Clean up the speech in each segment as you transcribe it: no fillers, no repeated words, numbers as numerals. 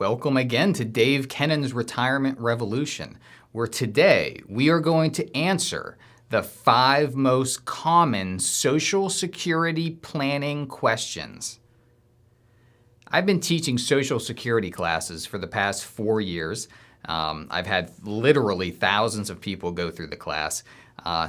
Welcome again to Dave Kennon's Retirement Revolution, where today we are going to answer the 5 most common Social Security planning questions. I've been teaching Social Security classes for the past 4 years. I've had literally thousands of people go through the class.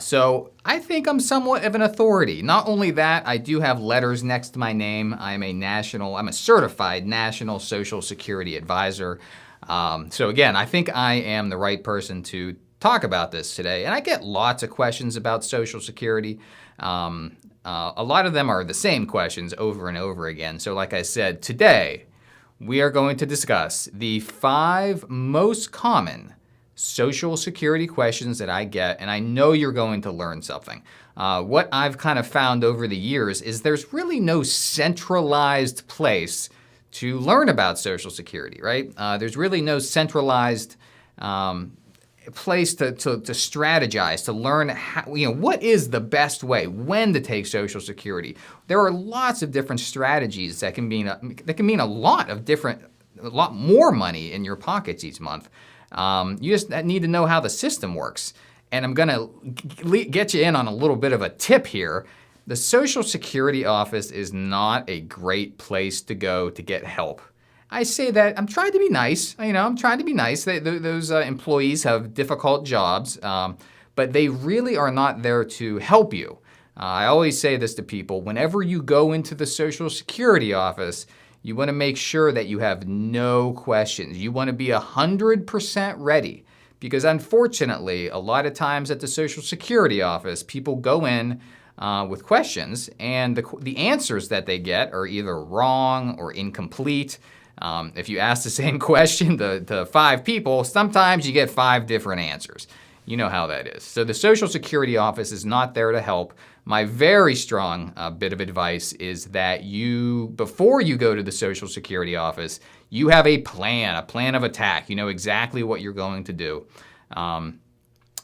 So I think I'm somewhat of an authority. Not only that, I do have letters next to my name. I'm a certified national Social Security advisor. So again, I think I am the right person to talk about this today. And I get lots of questions about Social Security. A lot of them are the same questions over and over again. So like I said, today we are going to discuss the 5 most common Social Security questions that I get, and I know you're going to learn something. What I've kind of found over the years is there's really no centralized place to learn about Social Security, right? There's really no centralized place to strategize, to learn how, what is the best way, when to take Social Security. There are lots of different strategies that can mean a lot more money in your pockets each month. You just need to know how the system works. And I'm going to get you in on a little bit of a tip here. The Social Security office is not a great place to go to get help. I say that I'm trying to be nice. I'm trying to be nice. Those employees have difficult jobs, but they really are not there to help you. I always say this to people. Whenever you go into the Social Security office, you want to make sure that you have no questions. You want to be 100% ready, because unfortunately, a lot of times at the Social Security office, people go in with questions, and the answers that they get are either wrong or incomplete. If you ask the same question to 5 people, sometimes you get 5 different answers. You know how that is. So the Social Security office is not there to help. My very strong bit of advice is that before you go to the Social Security office, you have a plan of attack. You know exactly what you're going to do. And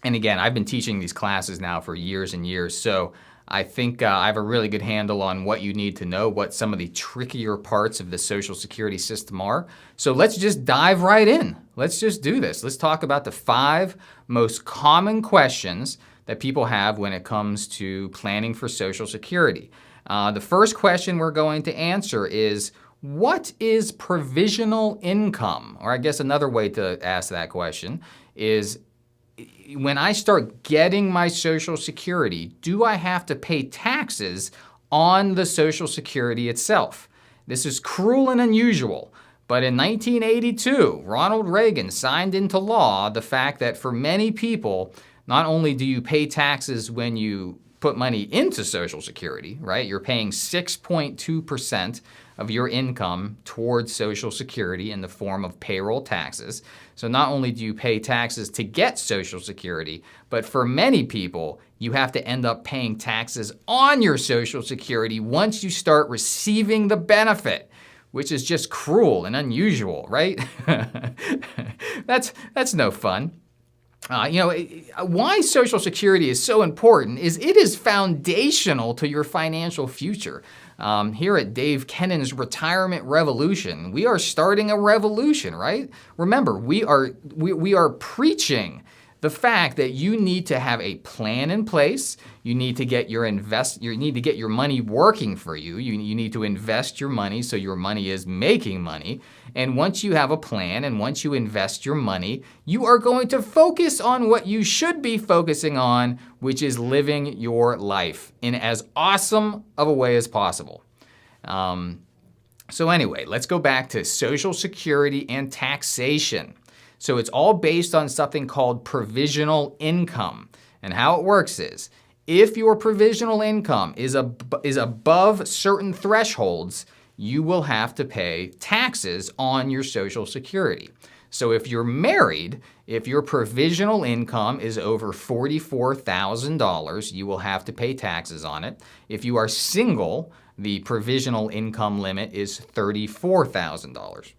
again, I've been teaching these classes now for years and years, so I think I have a really good handle on what you need to know, what some of the trickier parts of the Social Security system are. So let's just dive right in. Let's just do this. Let's talk about the 5 most common questions that people have when it comes to planning for Social Security. The first question we're going to answer is, what is provisional income? Or I guess another way to ask that question is, when I start getting my Social Security, do I have to pay taxes on the Social Security itself? This is cruel and unusual, but in 1982, Ronald Reagan signed into law the fact that for many people, not only do you pay taxes when you put money into Social Security, right? You're paying 6.2% of your income towards Social Security in the form of payroll taxes. So not only do you pay taxes to get Social Security, but for many people, you have to end up paying taxes on your Social Security once you start receiving the benefit, which is just cruel and unusual, right? That's no fun. Why Social Security is so important is it is foundational to your financial future. Here at Dave Kennon's Retirement Revolution, we are starting a revolution, right? Remember, we are preaching the fact that you need to have a plan in place. You need to get your money working for you. You need to invest your money so your money is making money. And once you have a plan and once you invest your money, you are going to focus on what you should be focusing on, which is living your life in as awesome of a way as possible. So anyway, let's go back to Social Security and taxation. So it's all based on something called provisional income. And how it works is, if your provisional income is above certain thresholds, you will have to pay taxes on your Social Security. So if you're married, if your provisional income is over $44,000, you will have to pay taxes on it. If you are single, the provisional income limit is $34,000.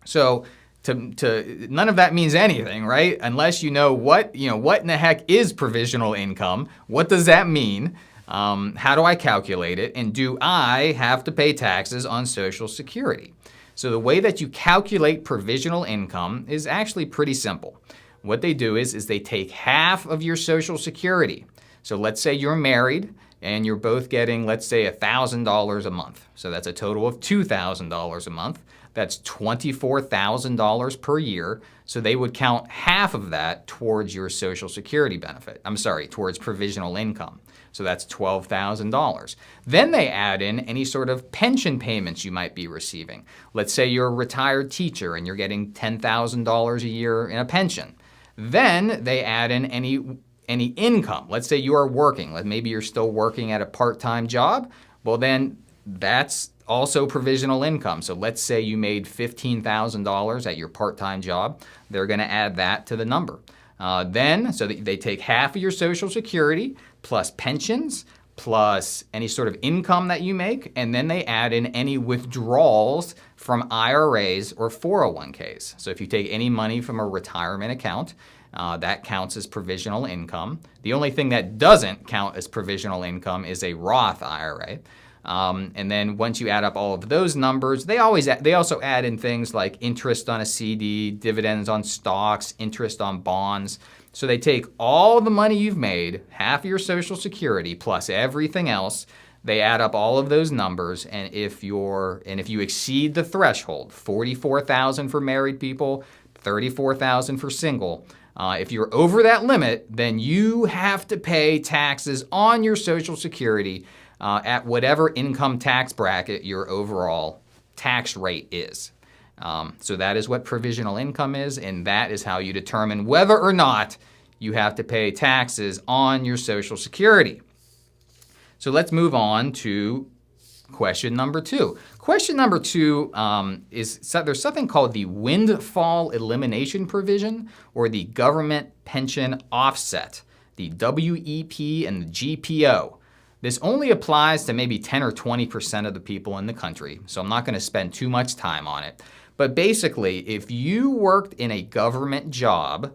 So none of that means anything, right? Unless you know what in the heck is provisional income? What does that mean? How do I calculate it? And do I have to pay taxes on Social Security? So the way that you calculate provisional income is actually pretty simple. What they do is they take half of your Social Security. So let's say you're married and you're both getting, let's say, $1,000 a month. So that's a total of $2,000 a month. That's $24,000 per year. So they would count half of that towards your Social Security benefit. I'm sorry, towards provisional income. So that's $12,000. Then they add in any sort of pension payments you might be receiving. Let's say you're a retired teacher and you're getting $10,000 a year in a pension. Then they add in any income. Let's say you are working. Maybe you're still working at a part-time job. Well, then that's also provisional income. So let's say you made $15,000 at your part-time job. They're going to add that to the number. So they take half of your Social Security plus pensions plus any sort of income that you make, and then they add in any withdrawals from IRAs or 401ks. So if you take any money from a retirement account, that counts as provisional income. The only thing that doesn't count as provisional income is a Roth IRA. And then once you add up all of those numbers, they also add in things like interest on a CD, dividends on stocks, interest on bonds. So they take all the money you've made, half of your Social Security plus everything else. They add up all of those numbers, and if you exceed the threshold, $44,000 for married people, $34,000 for single. If you're over that limit, then you have to pay taxes on your Social Security at whatever income tax bracket your overall tax rate is. So that is what provisional income is, and that is how you determine whether or not you have to pay taxes on your Social Security. So let's move on to question number 2. Question number 2 there's something called the windfall elimination provision or the government pension offset, the WEP and the GPO. This only applies to maybe 10 or 20% of the people in the country, so I'm not going to spend too much time on it. But basically, if you worked in a government job,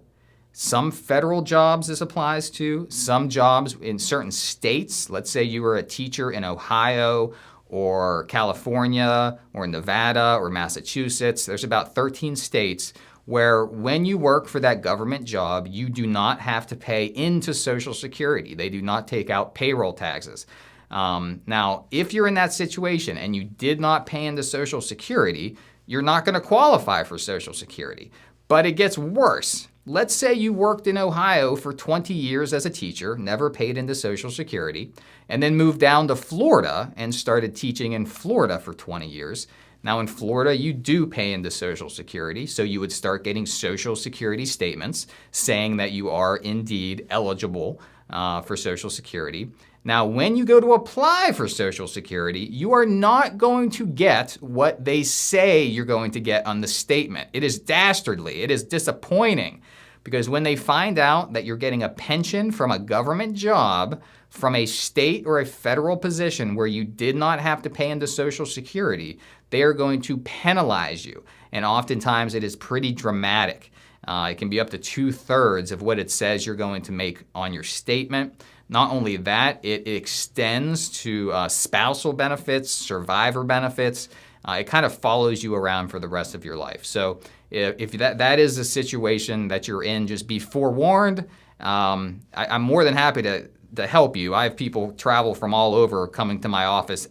some federal jobs this applies to, some jobs in certain states, let's say you were a teacher in Ohio or California or Nevada or Massachusetts, there's about 13 states where when you work for that government job, you do not have to pay into Social Security. They do not take out payroll taxes. Now, if you're in that situation and you did not pay into Social Security, you're not going to qualify for Social Security. But it gets worse. Let's say you worked in Ohio for 20 years as a teacher, never paid into Social Security, and then moved down to Florida and started teaching in Florida for 20 years. Now in Florida, you do pay into Social Security, so you would start getting Social Security statements saying that you are indeed eligible for Social Security. Now, when you go to apply for Social Security, you are not going to get what they say you're going to get on the statement. It is dastardly. It is disappointing because when they find out that you're getting a pension from a government job from a state or a federal position where you did not have to pay into Social Security, they are going to penalize you. And oftentimes it is pretty dramatic. It can be up to 2/3 of what it says you're going to make on your statement. Not only that, it extends to spousal benefits, survivor benefits. It kind of follows you around for the rest of your life. So if that is a situation that you're in, just be forewarned. I'm more than happy to help you. I have people travel from all over coming to my office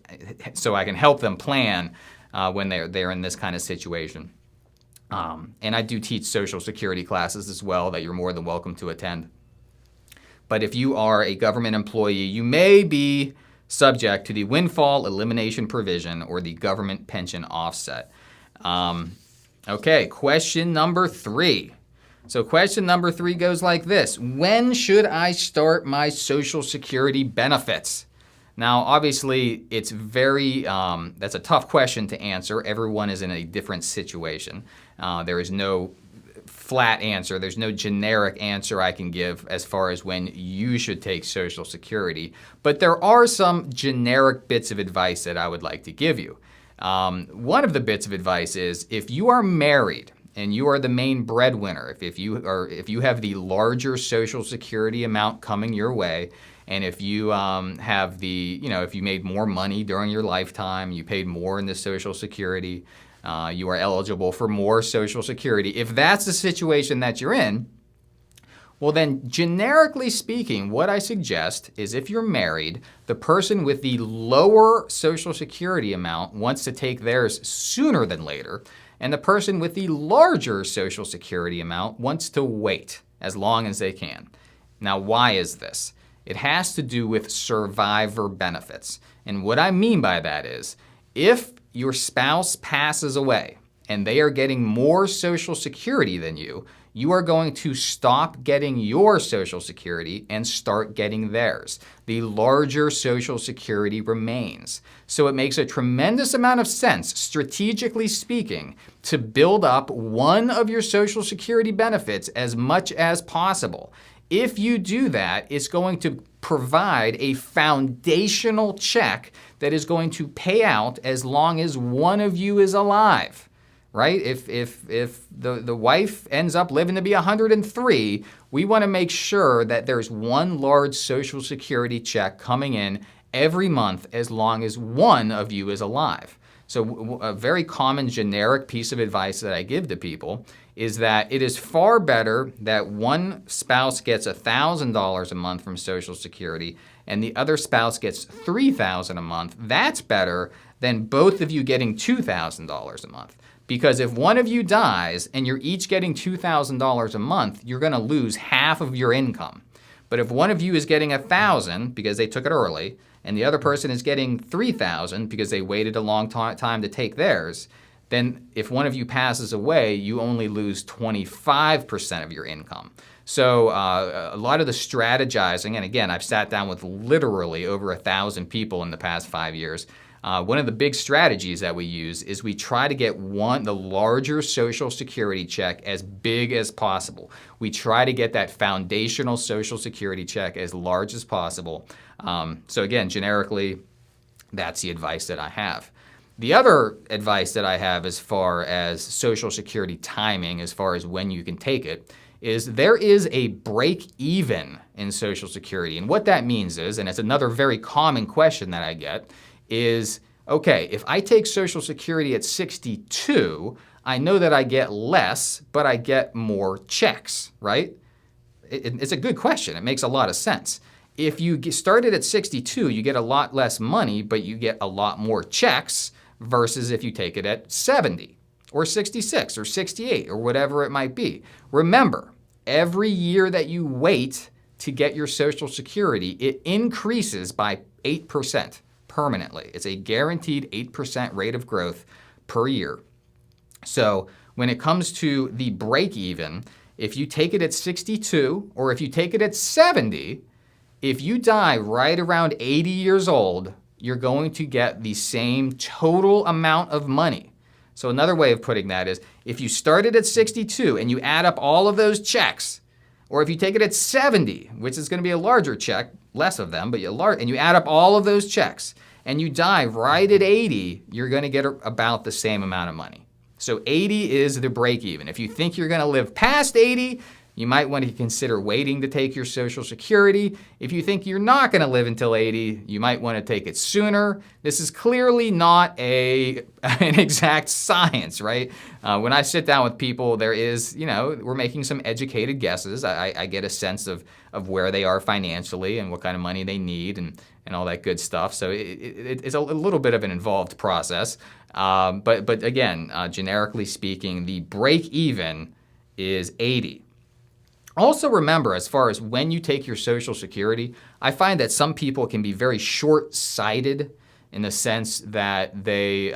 so I can help them plan when they're in this kind of situation. And I do teach Social Security classes as well that you're more than welcome to attend. But if you are a government employee, you may be subject to the windfall elimination provision or the government pension offset. Okay, question number 3. So question number 3 goes like this. When should I start my Social Security benefits? Now, obviously, it's that's a tough question to answer. Everyone is in a different situation. There is no flat answer. There's no generic answer I can give as far as when you should take Social Security. But there are some generic bits of advice that I would like to give you. One of the bits of advice is if you are married and you are the main breadwinner, if you have the larger Social Security amount coming your way, and if you if you made more money during your lifetime, you paid more in the Social Security, you are eligible for more Social Security. If that's the situation that you're in, well then, generically speaking, what I suggest is if you're married, the person with the lower Social Security amount wants to take theirs sooner than later, and the person with the larger Social Security amount wants to wait as long as they can. Now, why is this? It has to do with survivor benefits. And what I mean by that is, if your spouse passes away and they are getting more Social Security than you, you are going to stop getting your Social Security and start getting theirs. The larger Social Security remains. So it makes a tremendous amount of sense, strategically speaking, to build up one of your Social Security benefits as much as possible. If you do that, it's going to provide a foundational check that is going to pay out as long as one of you is alive. Right? If the wife ends up living to be 103, we want to make sure that there's one large Social Security check coming in every month as long as one of you is alive. So a very common generic piece of advice that I give to people is that it is far better that one spouse gets $1,000 a month from Social Security and the other spouse gets $3,000 a month. That's better than both of you getting $2,000 a month. Because if one of you dies and you're each getting $2,000 a month, you're going to lose half of your income. But if one of you is getting $1,000 because they took it early, and the other person is getting $3,000 because they waited a long time to take theirs, then if one of you passes away, you only lose 25% of your income. So a lot of the strategizing, and again, I've sat down with literally over 1,000 people in the past 5 years. One of the big strategies that we use is we try to get the larger Social Security check as big as possible. We try to get that foundational Social Security check as large as possible. So again, generically, that's the advice that I have. The other advice that I have as far as Social Security timing, as far as when you can take it, is there is a break even in Social Security. And what that means is, and it's another very common question that I get, is, okay, if I take Social Security at 62, I know that I get less, but I get more checks, right? It's a good question. It makes a lot of sense. If you started at 62, you get a lot less money, but you get a lot more checks versus if you take it at 70 or 66 or 68 or whatever it might be. Remember, every year that you wait to get your Social Security, it increases by 8%. Permanently. It's a guaranteed 8% rate of growth per year. So when it comes to the break even, if you take it at 62 or if you take it at 70, if you die right around 80 years old, you're going to get the same total amount of money. So another way of putting that is if you started at 62 and you add up all of those checks, or if you take it at 70, which is going to be a larger check, less of them, but and you add up all of those checks, and you die right at 80, you're going to get about the same amount of money. So 80 is the break even. If you think you're going to live past 80, you might want to consider waiting to take your Social Security. If you think you're not going to live until 80, you might want to take it sooner. This is clearly not an exact science, right? When I sit down with people, there is, we're making some educated guesses. I get a sense of where they are financially and what kind of money they need and all that good stuff. So it's a little bit of an involved process. But again, generically speaking, the break even is 80. Also remember, as far as when you take your Social Security, I find that some people can be very short-sighted in the sense that they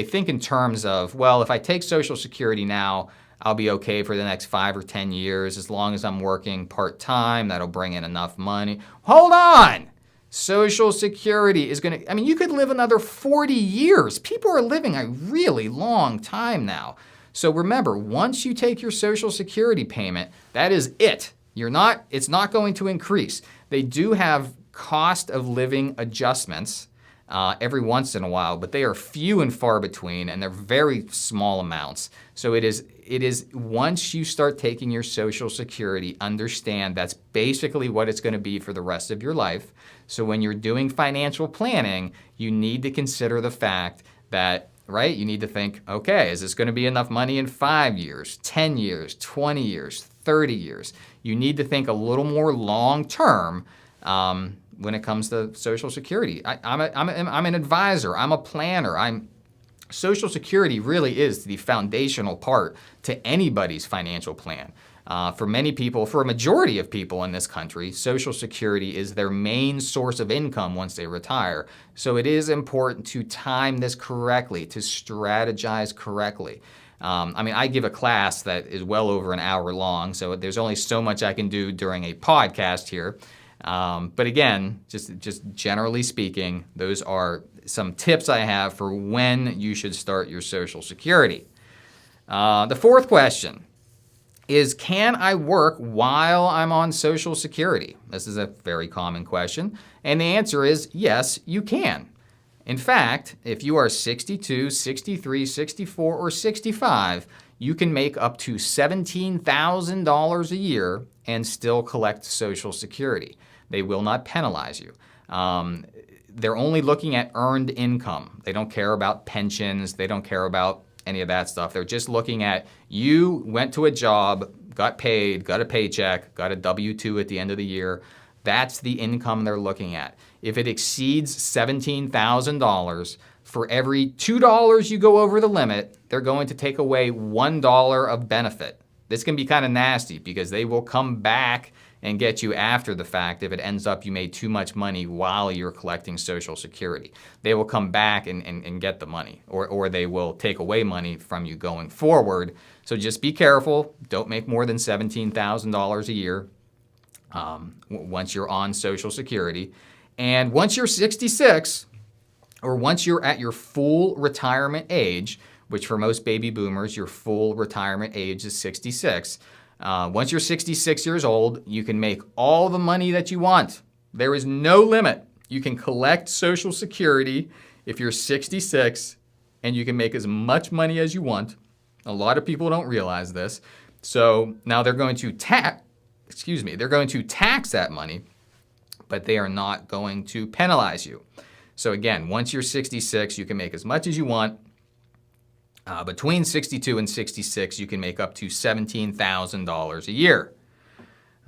think in terms of, well, if I take Social Security now, I'll be okay for the next 5 or 10 years as long as I'm working part-time. That'll bring in enough money. Hold on! Social Security is going to, you could live another 40 years. People are living a really long time now. So remember, once you take your Social Security payment, that is it. It's not going to increase. They do have cost of living adjustments every once in a while, but they are few and far between, and they're very small amounts. So it is once you start taking your Social Security, understand that's basically what it's going to be for the rest of your life. So when you're doing financial planning, you need to consider the fact that right? You need to think, okay, is this going to be enough money in 5 years, 10 years, 20 years, 30 years? You need to think a little more long term when it comes to Social Security. I'm an advisor. I'm a planner. Social Security really is the foundational part to anybody's financial plan. For many people, for a majority of people in this country, Social Security is their main source of income once they retire. So it is important to time this correctly, to strategize correctly. I give a class that is well over an hour long, so there's only so much I can do during a podcast here. But again, just generally speaking, those are some tips I have for when you should start your Social Security. The fourth question is, can I work while I'm on Social Security? This is a very common question. And the answer is yes, you can. In fact, if you are 62, 63, 64, or 65, you can make up to $17,000 a year and still collect Social Security. They will not penalize you. They're only looking at earned income. They don't care about pensions. They don't care about any of that stuff. They're just looking at you went to a job, got paid, got a paycheck, got a W-2 at the end of the year. That's the income they're looking at. If it exceeds $17,000, for every $2 you go over the limit, they're going to take away $1 of benefit. This can be kind of nasty because they will come back and get you after the fact if it ends up you made too much money while you're collecting Social Security. They will come back and get the money, or they will take away money from you going forward. So just be careful. Don't make more than $17,000 a year once you're on Social Security. And once you're 66, or once you're at your full retirement age, which for most baby boomers, your full retirement age is 66. Once you're 66 years old, you can make all the money that you want. There is no limit. You can collect Social Security if you're 66, and you can make as much money as you want. A lot of people don't realize this. So now they're going to tax that money, but they are not going to penalize you. So again, once you're 66, you can make as much as you want. Between 62 and 66, you can make up to $17,000 a year.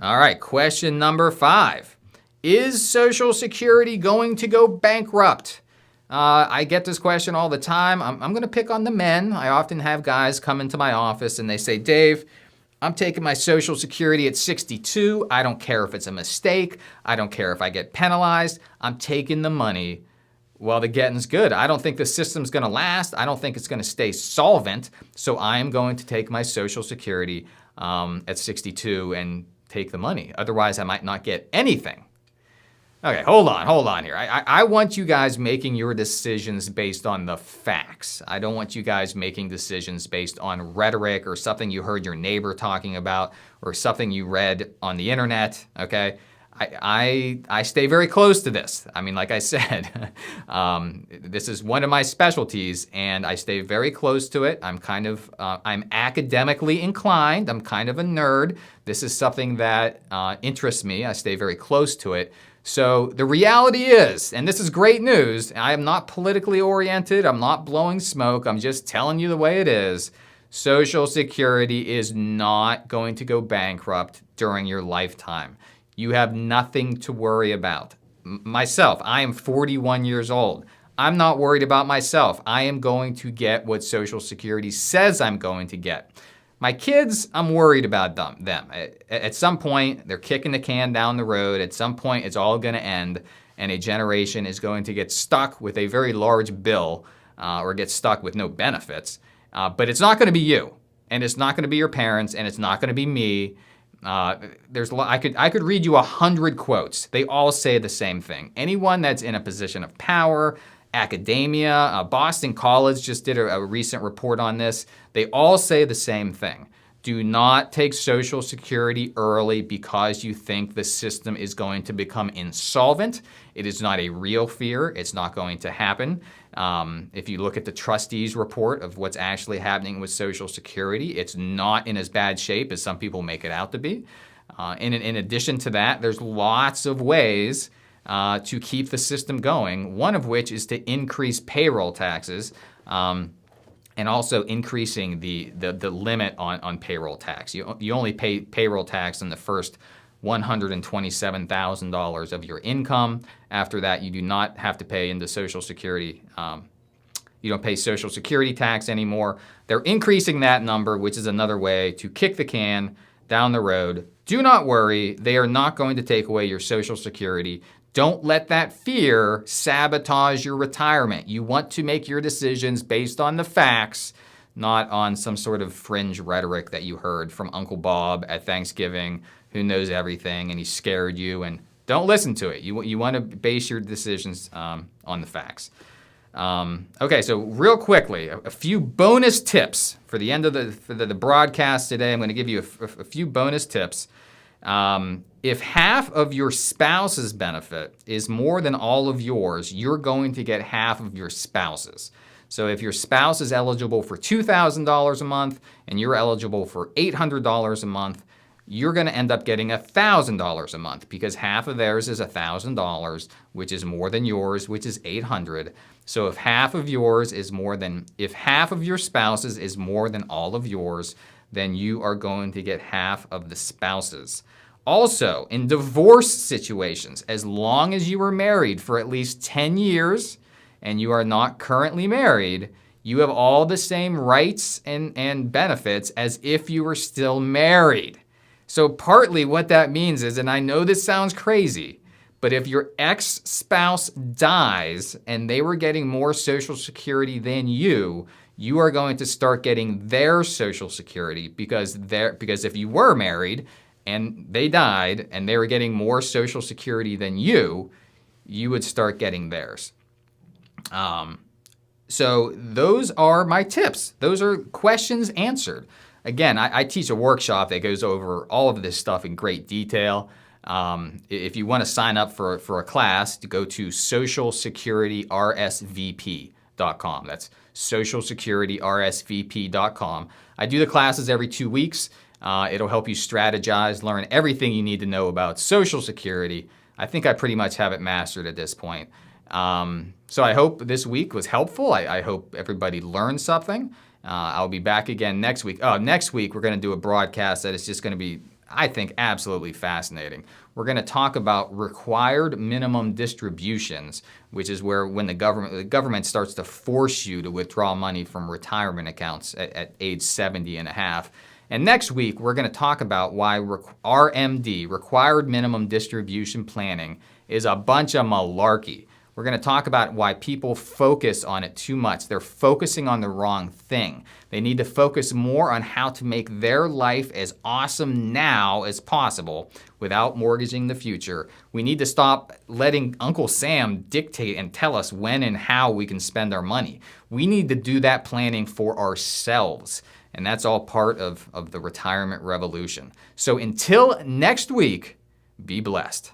All right, question number 5. Is Social Security going to go bankrupt? I get this question all the time. I'm going to pick on the men. I often have guys come into my office and they say, Dave, I'm taking my Social Security at 62. I don't care if it's a mistake. I don't care if I get penalized. I'm taking the money while the getting's good. I don't think the system's going to last. I don't think it's going to stay solvent. So I am going to take my Social Security at 62 and take the money. Otherwise, I might not get anything. Okay, hold on here. I want you guys making your decisions based on the facts. I don't want you guys making decisions based on rhetoric or something you heard your neighbor talking about or something you read on the internet, okay? I stay very close to this. I mean, like I said, this is one of my specialties, and I stay very close to it. I'm academically inclined. I'm kind of a nerd. This is something that interests me. I stay very close to it. So the reality is, and this is great news, I am not politically oriented. I'm not blowing smoke. I'm just telling you the way it is. Social Security is not going to go bankrupt during your lifetime. You have nothing to worry about. Myself, I am 41 years old. I'm not worried about myself. I am going to get what Social Security says I'm going to get. My kids, I'm worried about them. At some point, they're kicking the can down the road. At some point, it's all going to end, and a generation is going to get stuck with a very large bill or get stuck with no benefits. But it's not going to be you, and it's not going to be your parents, and it's not going to be me. I could read you 100 quotes. They all say the same thing. Anyone that's in a position of power, academia, Boston College just did a recent report on this. They all say the same thing. Do not take Social Security early because you think the system is going to become insolvent. It is not a real fear. It's not going to happen. If you look at the trustees' report of what's actually happening with Social Security, it's not in as bad shape as some people make it out to be. In addition to that, there's lots of ways to keep the system going, one of which is to increase payroll taxes and also increasing the limit on payroll tax. You only pay payroll tax in the first $127,000 of your income. After that, you do not have to pay into Social Security. You don't pay Social Security tax anymore. They're increasing that number, which is another way to kick the can down the road. Do not worry, they are not going to take away your Social Security. Don't let that fear sabotage your retirement. You want to make your decisions based on the facts, not on some sort of fringe rhetoric that you heard from Uncle Bob at Thanksgiving, who knows everything and he scared you. And don't listen to it. You want to base your decisions on the facts. Okay, so real quickly, a few bonus tips for the end of the broadcast today. I'm going to give you a few bonus tips. If half of your spouse's benefit is more than all of yours, you're going to get half of your spouse's. So if your spouse is eligible for $2,000 a month and you're eligible for $800 a month, you're going to end up getting $1,000 a month because half of theirs is $1,000, which is more than yours, which is $800. So if half of your spouse's is more than all of yours, then you are going to get half of the spouse's. Also, in divorce situations, as long as you were married for at least 10 years and you are not currently married, you have all the same rights and benefits as if you were still married. So partly what that means is, and I know this sounds crazy, but if your ex-spouse dies and they were getting more Social Security than you are going to start getting their Social Security because if you were married and they died and they were getting more Social Security than you would start getting theirs. So those are my tips. Those are questions answered. Again, I teach a workshop that goes over all of this stuff in great detail. If you want to sign up for a class, to go to socialsecurityrsvp.com. That's socialsecurityrsvp.com. I do the classes every 2 weeks. It'll help you strategize, learn everything you need to know about Social Security. I think I pretty much have it mastered at this point. So I hope this week was helpful. I hope everybody learned something. I'll be back again next week. Next week, we're going to do a broadcast that is just going to be, I think, absolutely fascinating. We're going to talk about required minimum distributions, which is where when the government starts to force you to withdraw money from retirement accounts at age 70 and a half. And next week, we're going to talk about why RMD, required minimum distribution planning, is a bunch of malarkey. We're going to talk about why people focus on it too much. They're focusing on the wrong thing. They need to focus more on how to make their life as awesome now as possible without mortgaging the future. We need to stop letting Uncle Sam dictate and tell us when and how we can spend our money. We need to do that planning for ourselves. And that's all part of the retirement revolution. So until next week, be blessed.